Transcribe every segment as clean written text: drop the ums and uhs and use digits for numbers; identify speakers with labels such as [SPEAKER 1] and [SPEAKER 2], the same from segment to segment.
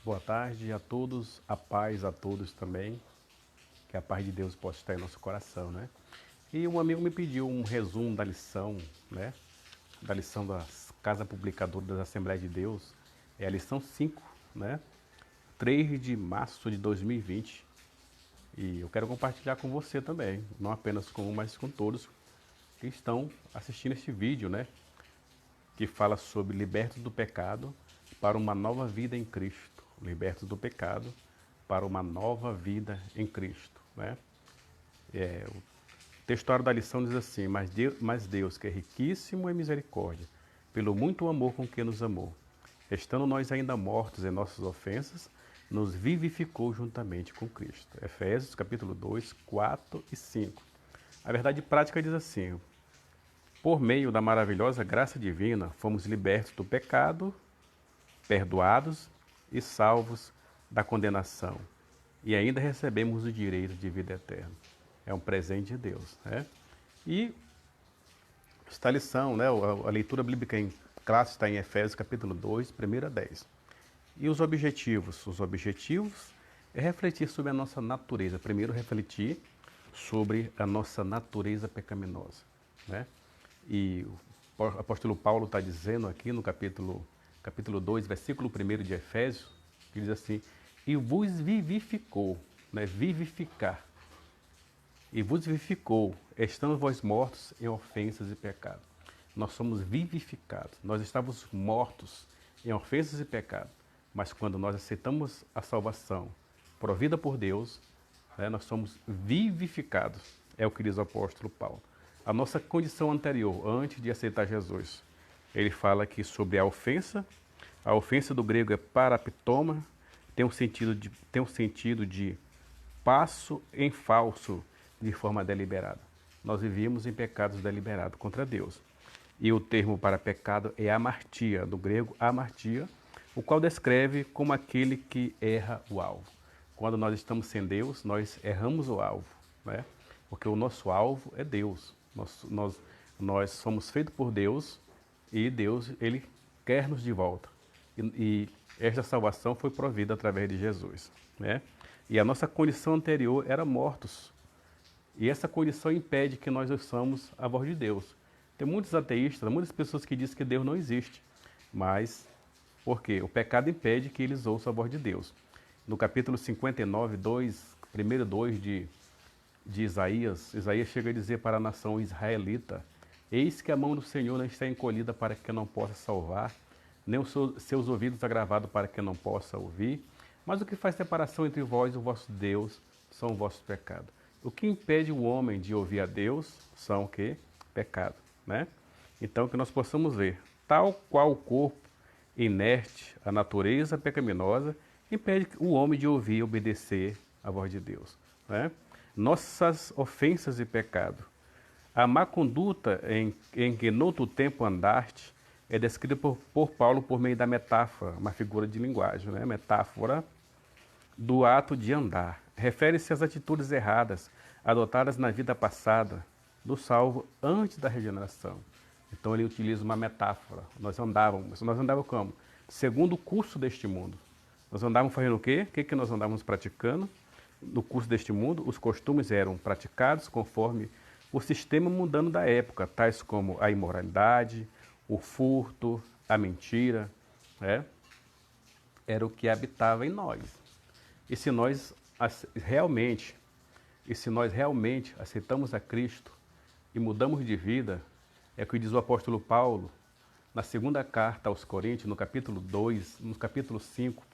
[SPEAKER 1] boa tarde a todos, a paz a todos também, que a paz de Deus possa estar em nosso coração, né? E um amigo me pediu um resumo da lição, né? Da lição da Casa Publicadora das Assembleias de Deus, é a lição 5, né? 3 de março de 2020. E eu quero compartilhar com você também, não apenas com um, mas com todos que estão assistindo este vídeo, né? Que fala sobre libertos do pecado para uma nova vida em Cristo. Libertos do pecado para uma nova vida em Cristo, né? O textuário da lição diz assim: mas Deus, que é riquíssimo em misericórdia, pelo muito amor com que nos amou, estando nós ainda mortos em nossas ofensas, nos vivificou juntamente com Cristo. Efésios capítulo 2, 4 e 5. A verdade prática diz assim: por meio da maravilhosa graça divina, fomos libertos do pecado, perdoados e salvos da condenação. E ainda recebemos o direito de vida eterna. É um presente de Deus, né? E esta lição, né, a leitura bíblica em classe está em Efésios capítulo 2, 1 a 10. E os objetivos? Os objetivos é refletir sobre a nossa natureza. Primeiro, refletir sobre a nossa natureza pecaminosa, né? E o apóstolo Paulo está dizendo aqui no capítulo 2, versículo 1 de Efésios, que diz assim: e vos vivificou, né? Vivificar. E vos vivificou, estando vós mortos em ofensas e pecados. Nós somos vivificados. Nós estávamos mortos em ofensas e pecados. Mas quando nós aceitamos a salvação provida por Deus, né, nós somos vivificados. É o que diz o apóstolo Paulo. A nossa condição anterior, antes de aceitar Jesus, ele fala aqui sobre a ofensa. A ofensa do grego é paraptoma, tem um sentido de passo em falso de forma deliberada. Nós vivíamos em pecados deliberados contra Deus. E o termo para pecado é amartia, do grego amartia, o qual descreve como aquele que erra o alvo. Quando nós estamos sem Deus, nós erramos o alvo, né? Porque o nosso alvo é Deus. Nós somos feitos por Deus e Deus, Ele quer nos de volta. E esta salvação foi provida através de Jesus, né? E a nossa condição anterior era mortos. E essa condição impede que nós ouçamos a voz de Deus. Tem muitos ateístas, muitas pessoas que dizem que Deus não existe. Mas, por quê? O pecado impede que eles ouçam a voz de Deus. No capítulo 59, 2, primeiro 2 de Isaías, Isaías chega a dizer para a nação israelita: eis que a mão do Senhor não está encolhida para que não possa salvar, nem os seus ouvidos agravados para que não possa ouvir. Mas o que faz separação entre vós e o vosso Deus são os vossos pecados. O que impede o homem de ouvir a Deus são o quê? Pecado, né? Então, que nós possamos ver, tal qual o corpo inerte, a natureza pecaminosa, impede o homem de ouvir e obedecer a voz de Deus, né? Nossas ofensas e pecado. A má conduta em que noutro tempo andaste é descrita por Paulo por meio da metáfora, uma figura de linguagem, né? Metáfora do ato de andar. Refere-se às atitudes erradas adotadas na vida passada do salvo antes da regeneração. Então ele utiliza uma metáfora. Nós andávamos como? Segundo o curso deste mundo. Nós andávamos fazendo o quê? O que nós andávamos praticando? No curso deste mundo, os costumes eram praticados conforme o sistema mundano da época, tais como a imoralidade, o furto, a mentira, né? Era o que habitava em nós. E se nós realmente aceitamos a Cristo e mudamos de vida, é o que diz o apóstolo Paulo na segunda carta aos Coríntios, no capítulo 2, no capítulo 5,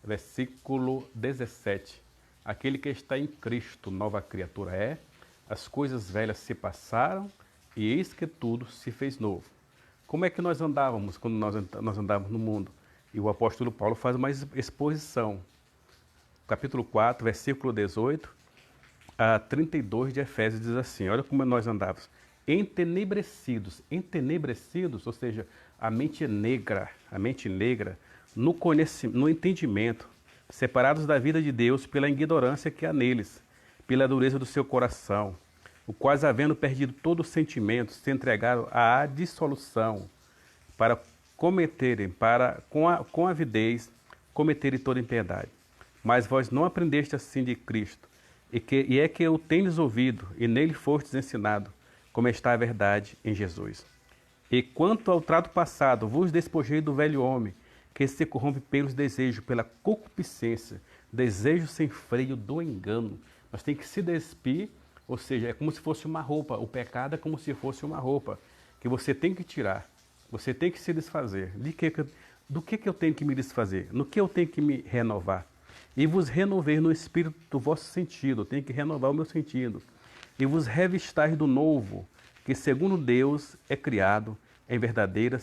[SPEAKER 1] versículo 17. Aquele que está em Cristo, nova criatura é, as coisas velhas se passaram e eis que tudo se fez novo. Como é que nós andávamos quando nós andávamos no mundo? E o apóstolo Paulo faz uma exposição. Capítulo 4, versículo 18 a 32 de Efésios diz assim: olha como nós andávamos. Entenebrecidos, ou seja, a mente negra, no conhecimento, no entendimento, separados da vida de Deus pela ignorância que há neles, pela dureza do seu coração, o quais, havendo perdido todo o sentimento, se entregaram à dissolução, para cometerem com avidez cometerem toda impiedade. Mas vós não aprendeste assim de Cristo, e é que o tendes ouvido, e nele fostes ensinado, como está a verdade em Jesus. E quanto ao trato passado, vos despojei do velho homem, que se corrompe pelos desejos, pela concupiscência, desejo sem freio do engano. Nós temos que se despir, ou seja, é como se fosse uma roupa. O pecado é como se fosse uma roupa, que você tem que tirar, você tem que se desfazer. Do que eu tenho que me desfazer? No que eu tenho que me renovar? E vos renovei no espírito do vosso sentido, eu tenho que renovar o meu sentido. E vos revistais do novo, que segundo Deus é criado em verdadeira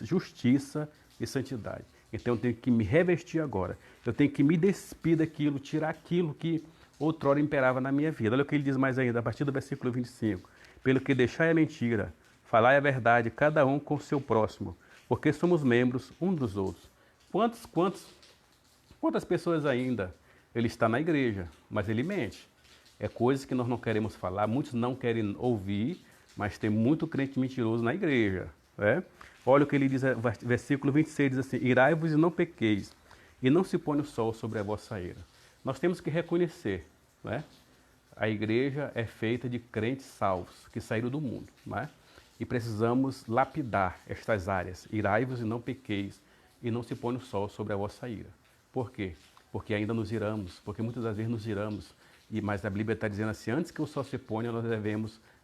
[SPEAKER 1] justiça e santidade. Então eu tenho que me revestir agora. Eu tenho que me despir daquilo, tirar aquilo que outrora imperava na minha vida. Olha o que ele diz mais ainda, a partir do versículo 25. Pelo que deixai a mentira, falai a verdade, cada um com o seu próximo, porque somos membros um dos outros. Quantas pessoas ainda ele está na igreja, mas ele mente? É coisa que nós não queremos falar, muitos não querem ouvir, mas tem muito crente mentiroso na igreja. Né? Olha o que ele diz, versículo 26, diz assim, irai-vos e não pequeis, e não se põe o sol sobre a vossa ira. Nós temos que reconhecer, né? A igreja é feita de crentes salvos, que saíram do mundo, né? E precisamos lapidar estas áreas, irai-vos e não pequeis, e não se põe o sol sobre a vossa ira. Por quê? Porque ainda nos iramos, porque muitas das vezes nos iramos, mas a Bíblia está dizendo assim, antes que o sol se ponha,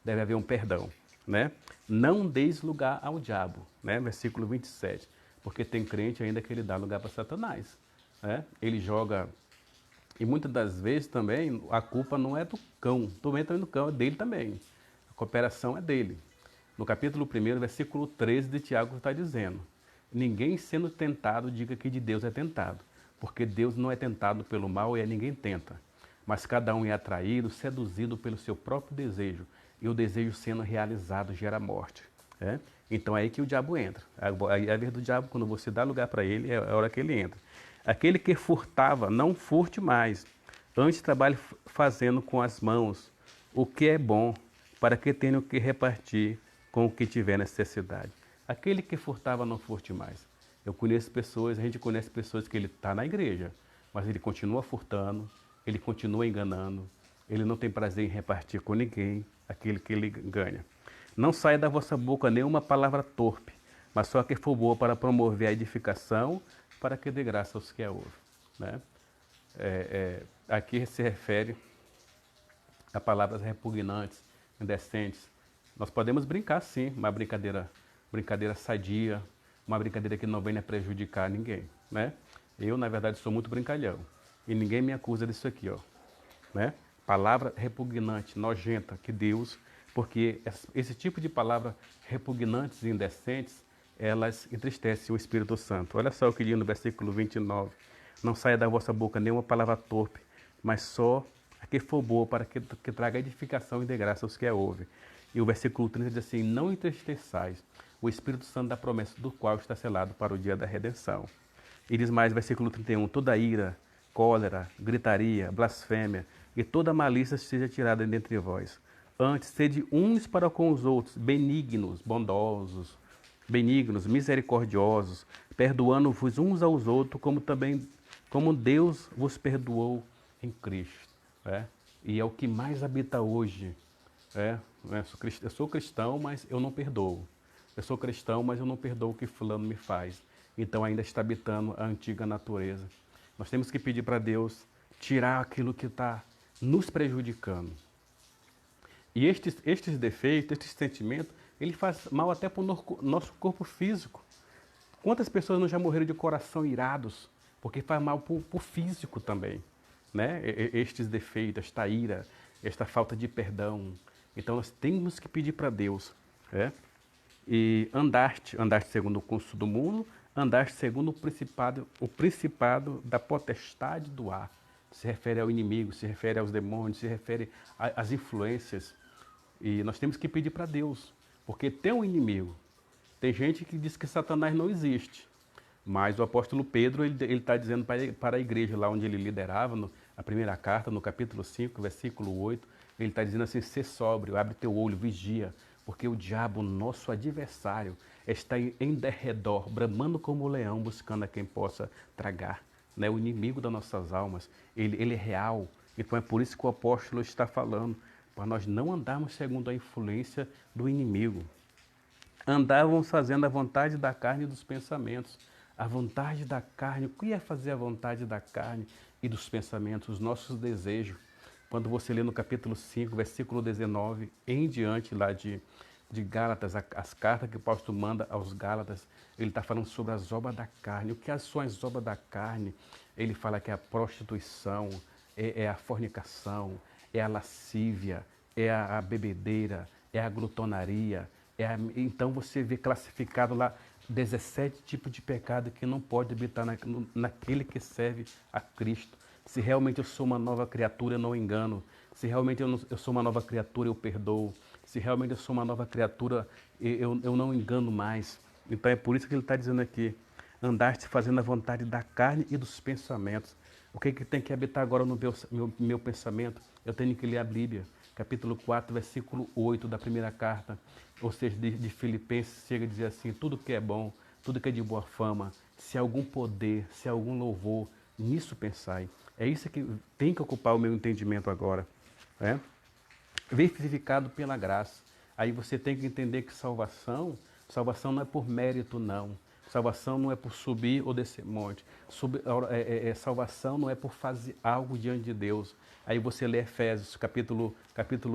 [SPEAKER 1] deve haver um perdão, né? Não deis lugar ao diabo, né? Versículo 27, porque tem crente ainda que ele dá lugar para Satanás, né? Ele joga, e muitas das vezes também a culpa não é do cão, também do cão, é dele também, a cooperação é dele. No capítulo 1, versículo 13 de Tiago está dizendo, ninguém sendo tentado diga que de Deus é tentado, porque Deus não é tentado pelo mal e ninguém tenta. Mas cada um é atraído, seduzido pelo seu próprio desejo. E o desejo sendo realizado gera morte. Né? Então é aí que o diabo entra. A vez do diabo, quando você dá lugar para ele, é a hora que ele entra. Aquele que furtava, não furte mais. Antes trabalhe fazendo com as mãos o que é bom, para que tenha o que repartir com o que tiver necessidade. Aquele que furtava, não furte mais. Eu conheço pessoas, a gente conhece pessoas que ele está na igreja, mas ele continua furtando, ele continua enganando, ele não tem prazer em repartir com ninguém aquilo que ele ganha. Não saia da vossa boca nenhuma palavra torpe, mas só que for boa para promover a edificação, para que dê graça aos que a ouvem. Né? Aqui se refere a palavras repugnantes, indecentes. Nós podemos brincar sim, uma brincadeira sadia, uma brincadeira que não venha prejudicar ninguém, né? Eu, na verdade, sou muito brincalhão. E ninguém me acusa disso aqui, ó. Né? Palavra repugnante, nojenta, que Deus... Porque esse tipo de palavra repugnantes e indecentes, elas entristecem o Espírito Santo. Olha só o que diz no versículo 29. Não saia da vossa boca nenhuma palavra torpe, mas só a que for boa para que traga edificação e dê graça aos que a ouvem. E o versículo 30 diz assim, não entristeçais o Espírito Santo da promessa do qual está selado para o dia da redenção. E diz mais, versículo 31, toda ira, cólera, gritaria, blasfêmia e toda malícia seja tirada dentre vós. Antes, sede uns para com os outros, benignos, bondosos, benignos, misericordiosos, perdoando-vos uns aos outros, como Deus vos perdoou em Cristo. E é o que mais habita hoje. Eu sou cristão, mas eu não perdoo. Eu sou cristão, mas eu não perdoo o que fulano me faz. Então ainda está habitando a antiga natureza. Nós temos que pedir para Deus tirar aquilo que está nos prejudicando. E estes defeitos, estes sentimentos, ele faz mal até para o nosso corpo físico. Quantas pessoas não já morreram de coração irados? Porque faz mal para o físico também. Né? Estes defeitos, esta ira, esta falta de perdão. Então nós temos que pedir para Deus. E andaste segundo o curso do mundo, andaste segundo o principado da potestade do ar. Se refere ao inimigo, se refere aos demônios, se refere às influências. E nós temos que pedir para Deus, porque tem um inimigo. Tem gente que diz que Satanás não existe. Mas o apóstolo Pedro, ele está dizendo para a igreja lá onde ele liderava, a primeira carta, no capítulo 5, versículo 8, ele está dizendo assim, sê sóbrio, abre teu olho, vigia, porque o diabo, nosso adversário, está em derredor, bramando como o leão, buscando a quem possa tragar. né? O inimigo das nossas almas, ele é real. Então é por isso que o apóstolo está falando, para nós não andarmos segundo a influência do inimigo. Andávamos fazendo a vontade da carne e dos pensamentos. A vontade da carne, o que é fazer a vontade da carne e dos pensamentos, os nossos desejos? Quando você lê no capítulo 5, versículo 19, em diante lá de Gálatas, as cartas que o apóstolo manda aos Gálatas, ele está falando sobre as obras da carne. O que são as obras da carne? Ele fala que é a prostituição, é a fornicação, é a lascívia, é a bebedeira, é a glutonaria. Então você vê classificado lá 17 tipos de pecado que não pode habitar naquele que serve a Cristo. Se realmente eu sou uma nova criatura, eu não engano. Se realmente eu sou uma nova criatura, eu perdoo. Se realmente eu sou uma nova criatura, eu não engano mais. Então é por isso que ele está dizendo aqui, andaste fazendo a vontade da carne e dos pensamentos. O que tem que habitar agora no meu pensamento? Eu tenho que ler a Bíblia, capítulo 4, versículo 8 da primeira carta, ou seja, de Filipenses, chega a dizer assim, tudo que é bom, tudo que é de boa fama, se há algum poder, se há algum louvor, nisso pensai. É isso que tem que ocupar o meu entendimento agora, né? Vivificado pela graça. Aí você tem que entender que salvação não é por mérito, não. Salvação não é por subir ou descer monte. Salvação não é por fazer algo diante de Deus. Aí você lê Efésios, capítulo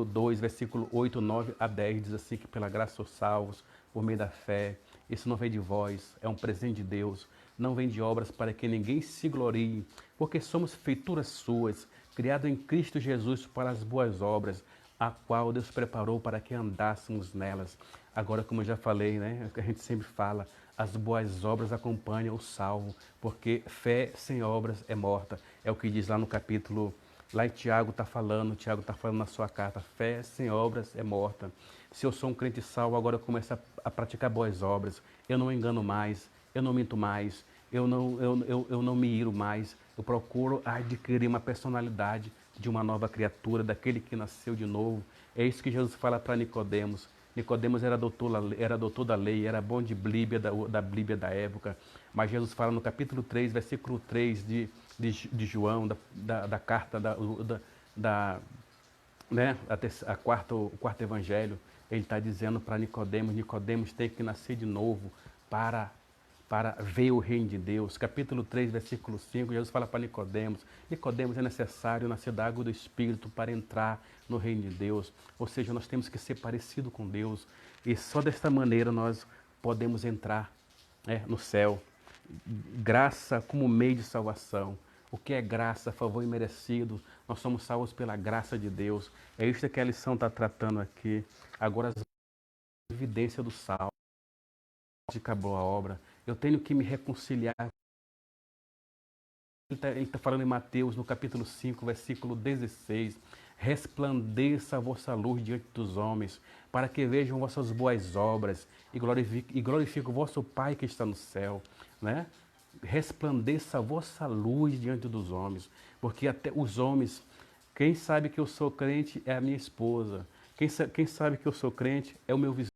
[SPEAKER 1] 2, versículo 8, 9 a 10, diz assim que pela graça sou salvos, por meio da fé. Isso não vem de vós, é um presente de Deus. Não vem de obras para que ninguém se glorie, porque somos feituras suas, criado em Cristo Jesus para as boas obras, a qual Deus preparou para que andássemos nelas. Agora, como eu já falei, né, a gente sempre fala, as boas obras acompanham o salvo, porque fé sem obras é morta. É o que diz lá no capítulo, lá em Tiago está falando na sua carta, fé sem obras é morta. Se eu sou um crente salvo, agora eu começo a praticar boas obras, eu não engano mais, eu não minto mais, eu não me iro mais, eu procuro adquirir uma personalidade de uma nova criatura, daquele que nasceu de novo. É isso que Jesus fala para Nicodemos. Nicodemos era doutor da lei, era bom de Bíblia, da Bíblia da época. Mas Jesus fala no capítulo 3, versículo 3 de João, da carta, né, o quarto evangelho, ele está dizendo para Nicodemos, Nicodemos tem que nascer de novo para ver o reino de Deus. Capítulo 3, versículo 5, Jesus fala para Nicodemos, Nicodemos é necessário nascer da água do Espírito para entrar no reino de Deus. Ou seja, nós temos que ser parecido com Deus e só desta maneira nós podemos entrar, né, no céu. Graça como meio de salvação. O que é graça, favor imerecido? Nós somos salvos pela graça de Deus. É isso que a lição está tratando aqui. Agora, as evidências do salvo, de acabou a obra. Eu tenho que me reconciliar. Ele está falando em Mateus, no capítulo 5, versículo 16. Resplandeça a vossa luz diante dos homens, para que vejam vossas boas obras e glorifique o vosso Pai que está no céu, né? Resplandeça a vossa luz diante dos homens, porque até os homens, quem sabe que eu sou crente é a minha esposa, quem sabe que eu sou crente é o meu vizinho.